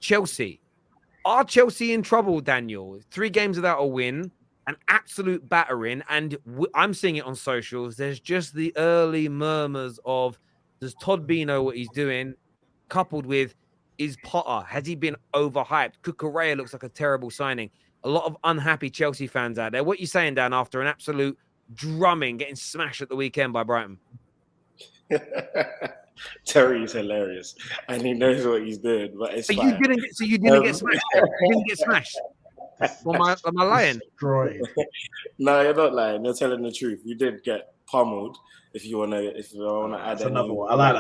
Chelsea. Are Chelsea in trouble, Daniel? 3 games without a win, an absolute battering, and I'm seeing it on socials. There's just the early murmurs of, does Todd B know what he's doing? Coupled with, is Potter, has he been overhyped? Cucurella looks like a terrible signing. A lot of unhappy Chelsea fans out there. What are you saying, Dan, after an absolute drumming, getting smashed at the weekend by Brighton? Terry is hilarious, and he knows what he's doing, but it's fine. You didn't get smashed. You didn't get smashed. Am I lying? Destroyed. No, you're not lying. You're telling the truth. You did get pummeled. If you wanna add another one. I like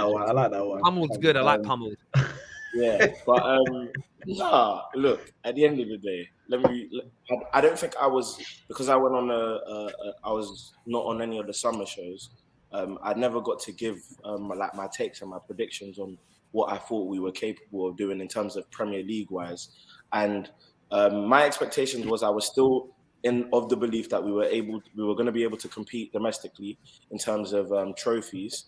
that one. Pummeled's good. I like pummeled. Yeah, but look. At the end of the day, I don't think I was, because I went on I was not on any of the summer shows. I never got to give my takes and my predictions on what I thought we were capable of doing in terms of Premier League wise, and my expectations was I was still of the belief that we were going to be able to compete domestically in terms of trophies,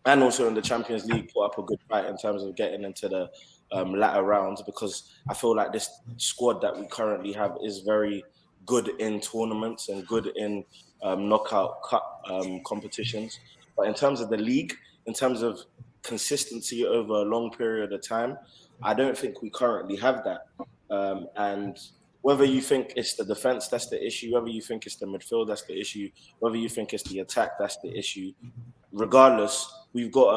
and also in the Champions League put up a good fight in terms of getting into the latter rounds, because I feel like this squad that we currently have is very good in tournaments and good in knockout cup competitions. But in terms of the league, in terms of consistency over a long period of time, I don't think we currently have that. And whether you think it's the defense that's the issue, whether you think it's the midfield that's the issue, whether you think it's the attack that's the issue, regardless, we've got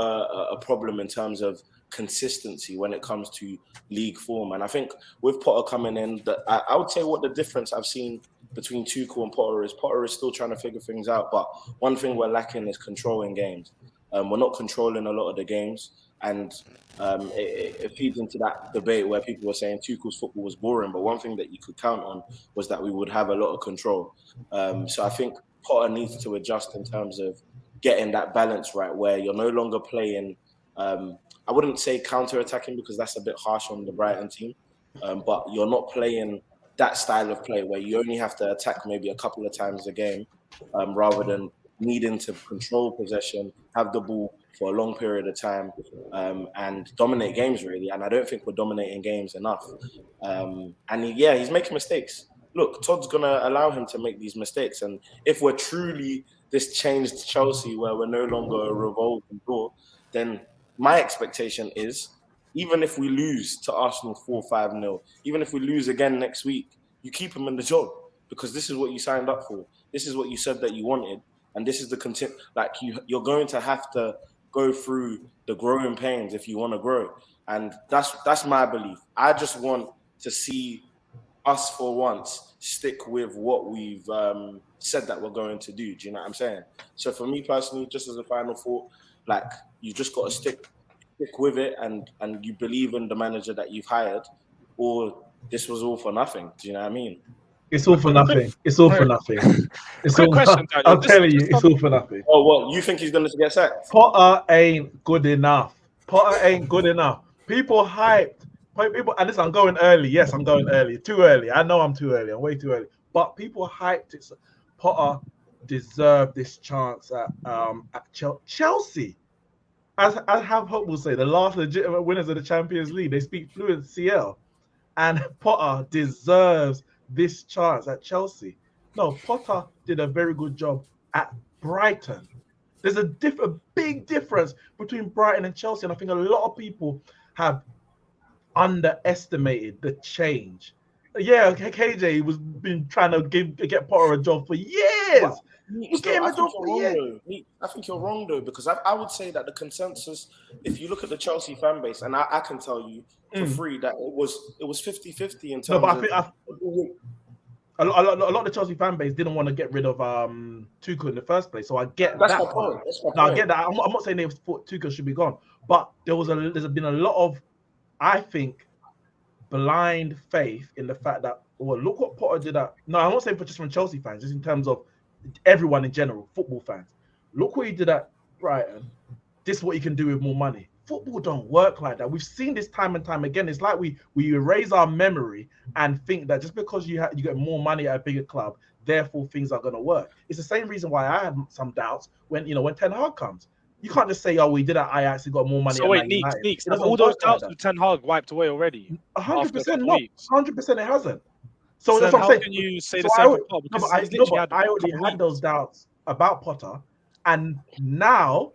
a problem in terms of consistency when it comes to league form. And I think with Potter coming in, I would say what the difference I've seen between Tuchel and Potter is still trying to figure things out. But one thing we're lacking is controlling games. We're not controlling a lot of the games. And it feeds into that debate where people were saying Tuchel's football was boring. But one thing that you could count on was that we would have a lot of control. So I think Potter needs to adjust in terms of getting that balance right, where you're no longer playing, I wouldn't say counter-attacking because that's a bit harsh on the Brighton team, but you're not playing that style of play where you only have to attack maybe a couple of times a game, rather than needing to control possession, have the ball for a long period of time, and dominate games, really. And I don't think we're dominating games enough. He's making mistakes. Look, Todd's going to allow him to make these mistakes. And if we're truly this changed Chelsea where we're no longer a revolving door, then my expectation is, even if we lose to Arsenal 4-5-0, even if we lose again next week, you keep him in the job, because this is what you signed up for. This is what you said that you wanted. And this is the you're going to have to go through the growing pains if you want to grow. And that's my belief. I just want to see us for once stick with what we've said that we're going to do. Do you know what I'm saying? So for me personally, just as a final thought, like, you just got to stick with it, and you believe in the manager that you've hired, or this was all for nothing. Do you know what I mean? It's all for nothing. It's all for nothing. It's all question, I'm telling you, it's all for nothing. Oh, what? You think he's going to get sacked? Potter ain't good enough. Potter ain't good enough. People hyped. People, and listen, I'm going early. Yes, I'm going early. Too early. I know I'm too early. I'm way too early. But people hyped it. Potter deserved this chance at Chelsea. As Have Hope will say, the last legitimate winners of the Champions League, they speak fluent CL. And Potter deserves this chance at Chelsea. No, Potter did a very good job at Brighton. There's a big difference between Brighton and Chelsea, and I think a lot of people have underestimated the change. Yeah, KJ was been trying to get Potter a job for years. Well, I think you're wrong though, because I would say that the consensus, if you look at the Chelsea fan base, and I can tell you for free that it was 50-50 in terms of. A lot of the Chelsea fan base didn't want to get rid of Tuchel in the first place, so I get that. That's my point. I get that. I'm not saying they thought Tuchel should be gone, but there's been a lot of, I think, blind faith in the fact that, well, look what Potter did at. No, I'm not saying just from Chelsea fans, just in terms of everyone in general, football fans. Look what he did at Brighton. This is what he can do with more money. Football don't work like that. We've seen this time and time again. It's like we erase our memory and think that just because you get more money at a bigger club, therefore things are going to work. It's the same reason why I had some doubts when Ten Hag comes. You can't just say, "Oh, we did at Ajax. We got more money So at wait, Man Neeks, United." Neeks, It have doesn't all those work like doubts that. with Ten Hag wiped away already after a 100% couple of not. weeks? 100% it hasn't. So So that's then what I'm how saying. can you say So the same for Potter? no, Because he's literally had I a already couple had those weeks. doubts about Potter, and now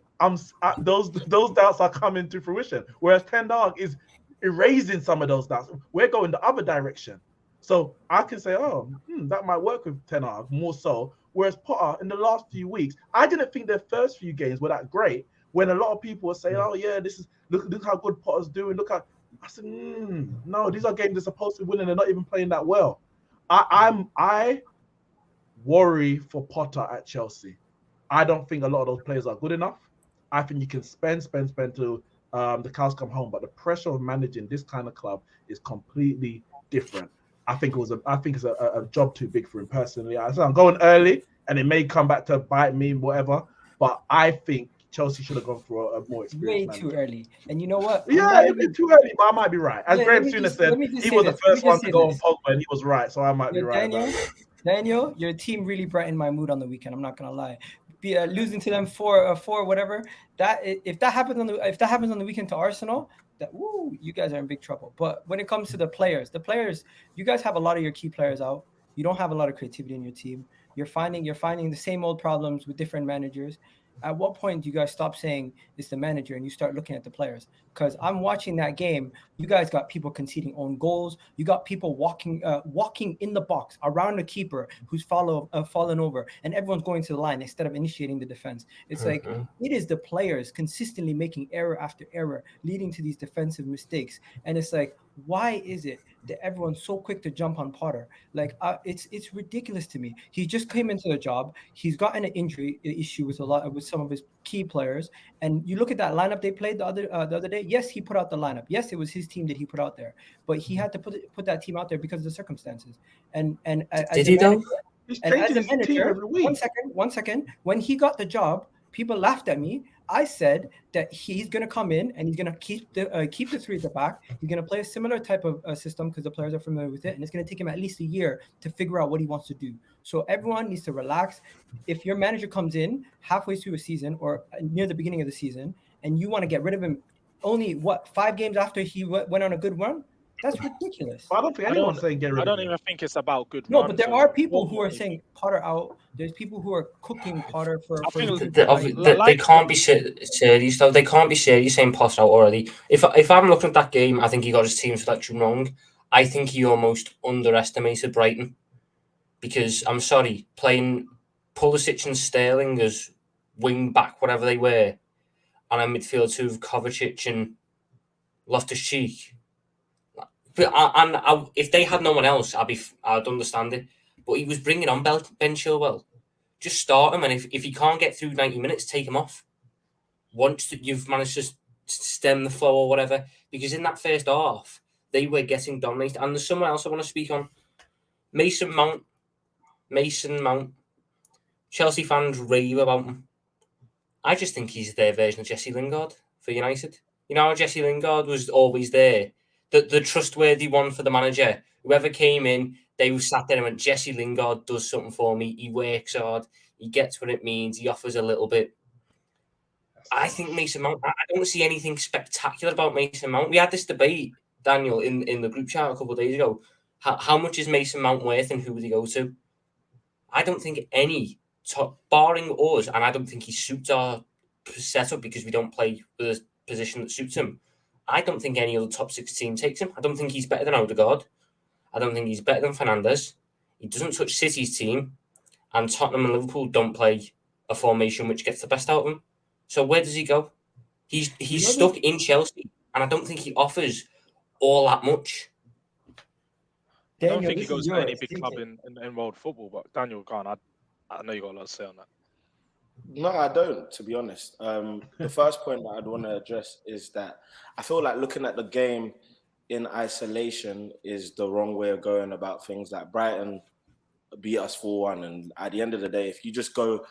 those doubts are coming to fruition. Whereas Ten Hag is erasing some of those doubts. We're going the other direction. So I can say, oh, that might work with Ten Hag more so. Whereas Potter, in the last few weeks, I didn't think their first few games were that great. When a lot of people were saying, oh yeah, this is look how good Potter's doing. Look how I said, no, these are games they're supposed to win and they're not even playing that well. I worry for Potter at Chelsea. I don't think a lot of those players are good enough. I think you can spend till the cows come home, but the pressure of managing this kind of club is completely different. I think it's a job too big for him personally. I'm going early, and it may come back to bite me, whatever. But I think Chelsea should have gone for a more experienced Way manager. too early. And you know what? Yeah, a bit too early, but I might be right. As Graham Souness said, let me just he say was the this. Let me first one just to say go on this. Pogba, and he was right, so I might be right. Daniel, your team really brightened my mood on the weekend. I'm not gonna lie. Losing to them four whatever. If that happens on the weekend to Arsenal, you guys are in big trouble. But when it comes to the players, you guys have a lot of your key players out. You don't have a lot of creativity in your team. You're finding the same old problems with different managers. At what point do you guys stop saying it's the manager and you start looking at the players? Because I'm watching that game. You guys got people conceding own goals. You got people walking in the box around the keeper who's fallen over, and everyone's going to the line instead of initiating the defense. It's like it is the players consistently making error after error, leading to these defensive mistakes. And it's like, why is it that everyone's so quick to jump on Potter? Like, it's ridiculous to me. He just came into the job. He's gotten an injury issue with some of his key players. And you look at that lineup they played the other day. Yes, he put out the lineup. Yes, it was his team that he put out there, but he had to put that team out there because of the circumstances. And Did he though? He's and as changing a his team manager, every week. one second. When he got the job, people laughed at me. I said that he's going to come in and he's going to keep the three at the back. He's going to play a similar type of system because the players are familiar with it, and it's going to take him at least a year to figure out what he wants to do. So everyone needs to relax. If your manager comes in halfway through a season or near the beginning of the season, and you want to get rid of him only 5 games after he went on a good run, that's ridiculous. I don't think anyone's saying get rid of him. I don't even think it's about good. No, but there are people who are saying Potter out. There's people who are cooking Potter for. They can't be serious though. They can't be serious saying Potter out already. If I'm looking at that game, I think he got his team selection wrong. I think he almost underestimated Brighton because I'm sorry, playing Pulisic and Sterling as wing back, whatever they were, and a midfield two of Kovacic and Loftus-Cheek. If they had no one else, I'd understand it. But he was bringing on Ben Chilwell. Just start him, and if he can't get through 90 minutes, take him off. Once you've managed to stem the flow or whatever, because in that first half, they were getting dominated. And there's someone else I want to speak on. Mason Mount. Chelsea fans rave about him. I just think he's their version of Jesse Lingard for United. You know how Jesse Lingard was always there? The trustworthy one for the manager. Whoever came in, they were sat there and went, Jesse Lingard does something for me. He works hard. He gets what it means. He offers a little bit. I think Mason Mount, I don't see anything spectacular about Mason Mount. We had this debate, Daniel, in the group chat a couple of days ago. How much is Mason Mount worth and who would he go to? I don't think any top, barring us, and I don't think he suits our setup because we don't play with a position that suits him. I don't think any other top 6 team takes him. I don't think he's better than Odegaard. I don't think he's better than Fernandes. He doesn't touch City's team, and Tottenham and Liverpool don't play a formation which gets the best out of him. So where does he go? He's stuck in Chelsea, and I don't think he offers all that much. I don't think he goes to any big club in world football, but Daniel, go on. I know you got a lot to say on that. No, I don't, to be honest. The first point that I'd want to address is that I feel like looking at the game in isolation is the wrong way of going about things. Like Brighton beat us 4-1, and at the end of the day, if you just go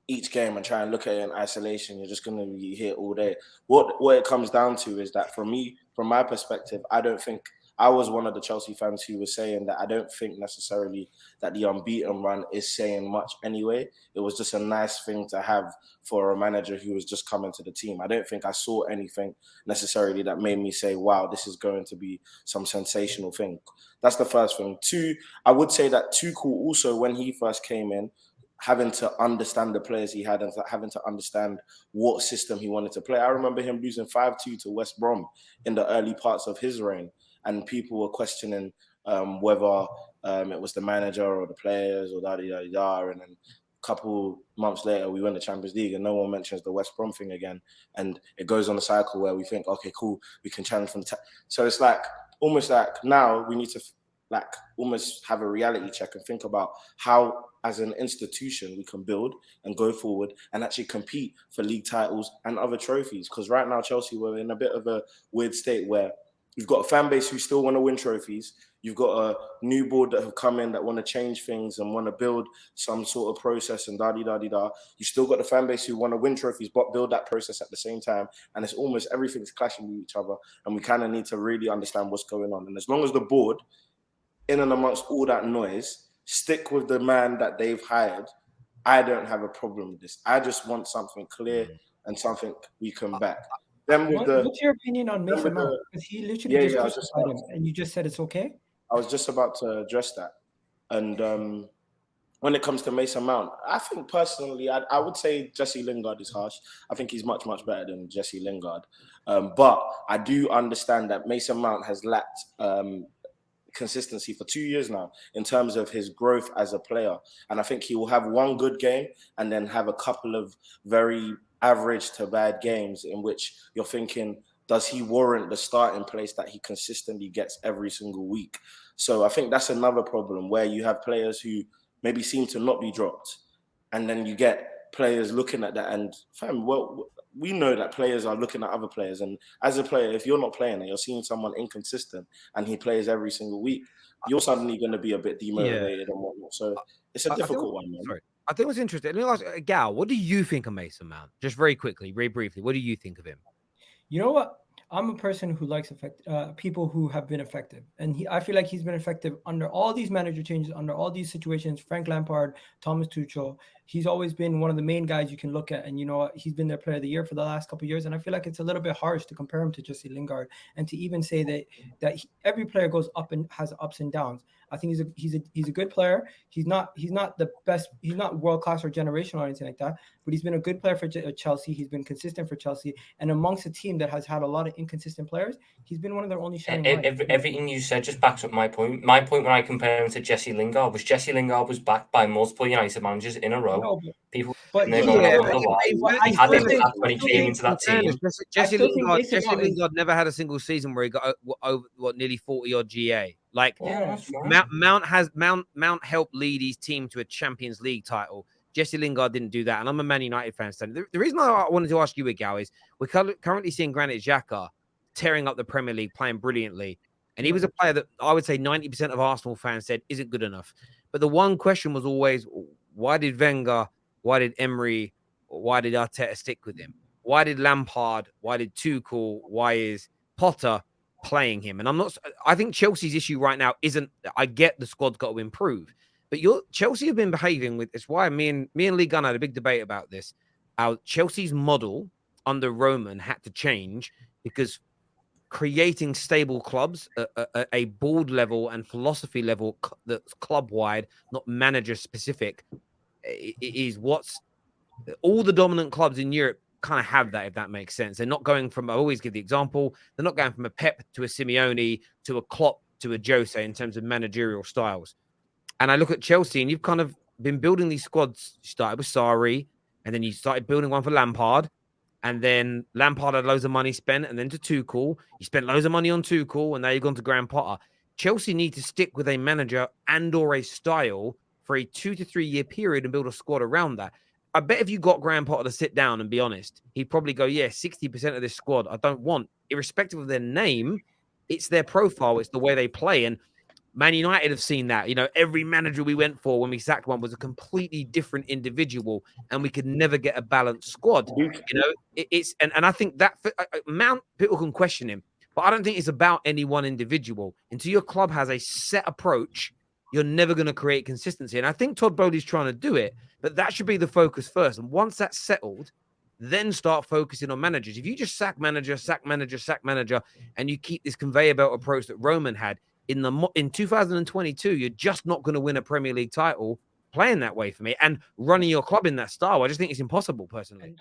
each game and try and look at it in isolation, you're just going to be here all day. What it comes down to is that for me, from my perspective, I don't think I was one of the Chelsea fans who was saying that I don't think necessarily that the unbeaten run is saying much anyway. It was just a nice thing to have for a manager who was just coming to the team. I don't think I saw anything necessarily that made me say, wow, this is going to be some sensational thing. That's the first thing. Two, I would say that Tuchel also, when he first came in, having to understand the players he had and having to understand what system he wanted to play. I remember him losing 5-2 to West Brom in the early parts of his reign, and people were questioning whether it was the manager or the players or da-da-da-da. And then a couple months later, we win the Champions League and no one mentions the West Brom thing again. And it goes on a cycle where we think, okay, cool, we can challenge from... So it's like, almost like now we need to like almost have a reality check and think about how, as an institution, we can build and go forward and actually compete for league titles and other trophies. Because right now, Chelsea, we're in a bit of a weird state where you've got a fan base who still want to win trophies. You've got a new board that have come in that want to change things and want to build some sort of process and da-di-da-di-da. You still got the fan base who want to win trophies but build that process at the same time. And it's almost everything's clashing with each other. And we kind of need to really understand what's going on. And as long as the board, in and amongst all that noise, stick with the man that they've hired, I don't have a problem with this. I just want something clear and something we can back. Then with what's your opinion on Mason Mount? Because he literally just crucified him, and you just said it's okay? I was just about to address that. And when it comes to Mason Mount, I think personally, I would say Jesse Lingard is harsh. I think he's much, much better than Jesse Lingard. But I do understand that Mason Mount has lacked consistency for 2 years now in terms of his growth as a player. And I think he will have one good game and then have a couple of very average to bad games in which you're thinking, does he warrant the starting place that he consistently gets every single week? So I think that's another problem where you have players who maybe seem to not be dropped. And then you get players looking at that and, we know that players are looking at other players. And as a player, if you're not playing and you're seeing someone inconsistent and he plays every single week, you're suddenly going to be a bit demotivated and whatnot. So it's a difficult one, man. Sorry. I think what's interesting, let me ask Gal, what do you think of Mason Mount? Just very quickly, very briefly, what do you think of him? You know what? I'm a person who likes people who have been effective. And I feel like he's been effective under all these manager changes, under all these situations. Frank Lampard, Thomas Tuchel, he's always been one of the main guys you can look at. And you know what? He's been their player of the year for the last couple of years. And I feel like it's a little bit harsh to compare him to Jesse Lingard and to even say that every player goes up and has ups and downs. I think he's a good player. He's not the best. He's not world class or generational or anything like that. But he's been a good player for Chelsea. He's been consistent for Chelsea. And amongst a team that has had a lot of inconsistent players, he's been one of their only shining lights. Everything you said just backs up my point. My point when I compare him to Jesse Lingard was backed by multiple United managers in a row. No, People, but he had impact when he Jesse came into that team. Jesse Lingard never had a single season where he got over nearly 40 odd GA. Like Mount helped lead his team to a Champions League title. Jesse Lingard didn't do that, and I'm a Man United fan. So the reason I wanted to ask you, Gal, is we're currently seeing Granit Xhaka tearing up the Premier League, playing brilliantly, and he was a player that I would say 90% of Arsenal fans said isn't good enough. But the one question was always, why did Wenger, why did Emery, why did Arteta stick with him? Why did Lampard, why did Tuchel, why is Potter playing him? And I think Chelsea's issue right now isn't, I get the squad's got to improve, but Chelsea have been behaving with, it's why me and Lee Gunn had a big debate about this. Chelsea's model under Roman had to change because creating stable clubs, a board level and philosophy level that's club wide, not manager specific, is what's all the dominant clubs in Europe kind of have that, if that makes sense. They're not going from, I always give the example, they're not going from a Pep to a Simeone to a Klopp to a Jose in terms of managerial styles. And I look at Chelsea, and you've kind of been building these squads. You started with Sarri, and then you started building one for Lampard, and then Lampard had loads of money spent, and then to Tuchel. You spent loads of money on Tuchel, and now you've gone to Graham Potter. Chelsea need to stick with a manager and or a style for a 2 to 3 year period and build a squad around that. I bet if you got Graham Potter to sit down and be honest, he'd probably go, 60% of this squad I don't want. Irrespective of their name, it's their profile, it's the way they play. And Man United have seen that. Every manager we went for when we sacked one was a completely different individual, and we could never get a balanced squad. And I think that Mount, people can question him, But I don't think it's about any one individual. Until your club has a set approach, you're never going to create consistency. And I think Todd Bowley's trying to do it, but that should be the focus first. And once that's settled, then start focusing on managers. If you just sack manager, and you keep this conveyor belt approach that Roman had in 2022, you're just not going to win a Premier League title playing that way for me and running your club in that style. I just think it's impossible, personally.